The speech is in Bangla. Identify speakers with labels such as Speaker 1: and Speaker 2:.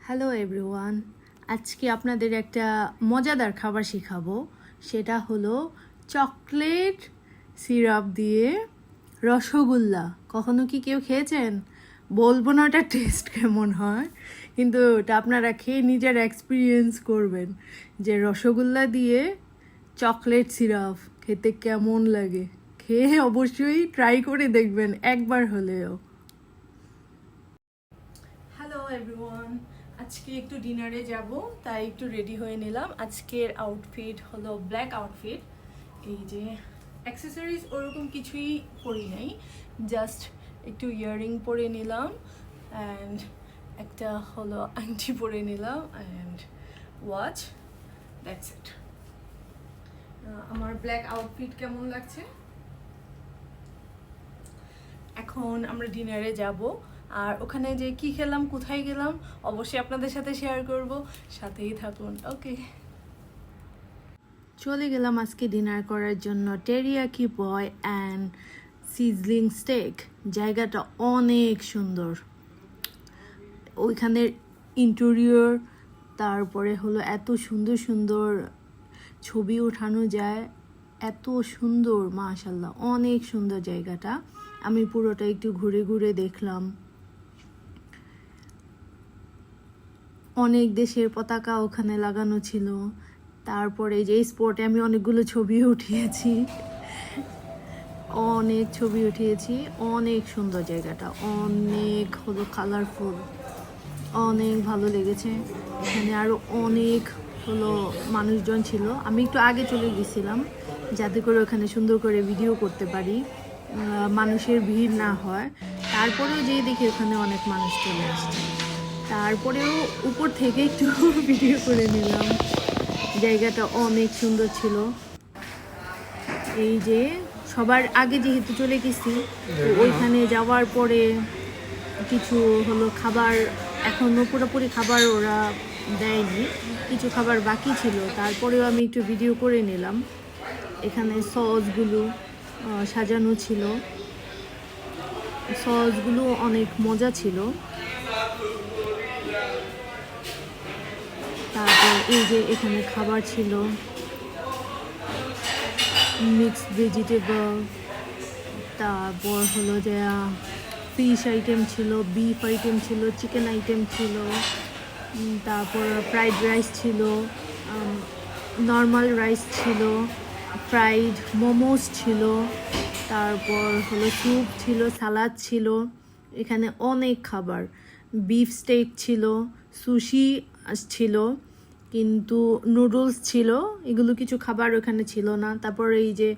Speaker 1: হ্যালো এভরিওয়ান, আজকে আপনাদের একটা মজাদার খাবার শেখাবো। সেটা হলো চকলেট সিরাপ দিয়ে রসগোল্লা। কখনো কি কেউ খেয়েছেন? বলবো না ওটা টেস্ট কেমন হয়, কিন্তু ওটা আপনারা খেয়ে নিজের এক্সপিরিয়েন্স করবেন যে রসগোল্লা দিয়ে চকলেট সিরাপ খেতে কেমন লাগে। খেয়ে অবশ্যই ট্রাই করে দেখবেন একবার হলেও। হ্যালো এভরিওয়ান, আজকে একটু ডিনারে যাব, তাই একটু রেডি হয়ে নিলাম। আজকের আউটফিট হলো ব্ল্যাক আউটফিট। এই যে অ্যাক্সেসরিজ ওরকম কিছুই পরি নাই, জাস্ট একটু ইয়াররিং পরে নিলাম অ্যান্ড একটা হলো আংটি পরে নিলাম অ্যান্ড ওয়াচ, দ্যাটস ইট। আমার ব্ল্যাক আউটফিট কেমন লাগছে? এখন আমরা ডিনারে যাব, আর ওখানে যে কি খেলাম, কোথায় গেলাম, অবশ্যই আপনাদের সাথে শেয়ার করব, সাথেই থাকুন। ওকে, চলে গেলাম আজকে ডিনার করার জন্য Teriyaki Boy and sizzling steak. জায়গাটা অনেক সুন্দর, ওইখানের ইন্টেরিয়র, তারপরে হলো এত সুন্দর সুন্দর ছবি ওঠানো যায়, এত সুন্দর, মাশাল্লাহ অনেক সুন্দর জায়গাটা। আমি পুরোটা একটু ঘুরে ঘুরে দেখলাম। অনেক দেশের পতাকা ওখানে লাগানো ছিল। তারপরে যে স্পটে আমি অনেকগুলো ছবি উঠিয়েছি, অনেক ছবি উঠিয়েছি। অনেক সুন্দর জায়গাটা, অনেক হলো কালারফুল, অনেক ভালো লেগেছে। এখানে আরও অনেক হলো মানুষজন ছিল। আমি একটু আগে চলে গেছিলাম যাতে করে ওখানে সুন্দর করে ভিডিও করতে পারি, মানুষের ভিড় না হয়। তারপরেও যেই দেখি ওখানে অনেক মানুষ চলে আসছে, তারপরেও উপর থেকে একটু ভিডিও করে নিলাম। জায়গাটা অনেক সুন্দর ছিল। এই যে সবার আগে যেহেতু চলে গেছি, ওইখানে যাওয়ার পরে কিছু হলো খাবার, এখনও পুরোপুরি খাবার ওরা দেয়নি, কিছু খাবার বাকি ছিল। তারপরেও আমি একটু ভিডিও করে নিলাম। এখানে সসগুলো সাজানো ছিল, সসগুলো অনেক মজা ছিল। তারপর এই যে এখানে খাবার ছিল, মিক্সড ভেজিটেবল, তারপর হলো যে ফিশ আইটেম ছিল, বিফ আইটেম ছিল, চিকেন আইটেম ছিল, তারপর ফ্রাইড রাইস ছিল, নর্মাল রাইস ছিল, ফ্রাইড মোমোস ছিল, তারপর হলো স্যুপ ছিল, সালাদ ছিল। এখানে অনেক খাবার, বিফ স্টেক ছিল, সুশি ছিল, কিন্তু নুডলস ছিল, এগুলো কিছু খাবার ওখানে ছিল না। তারপর এই যে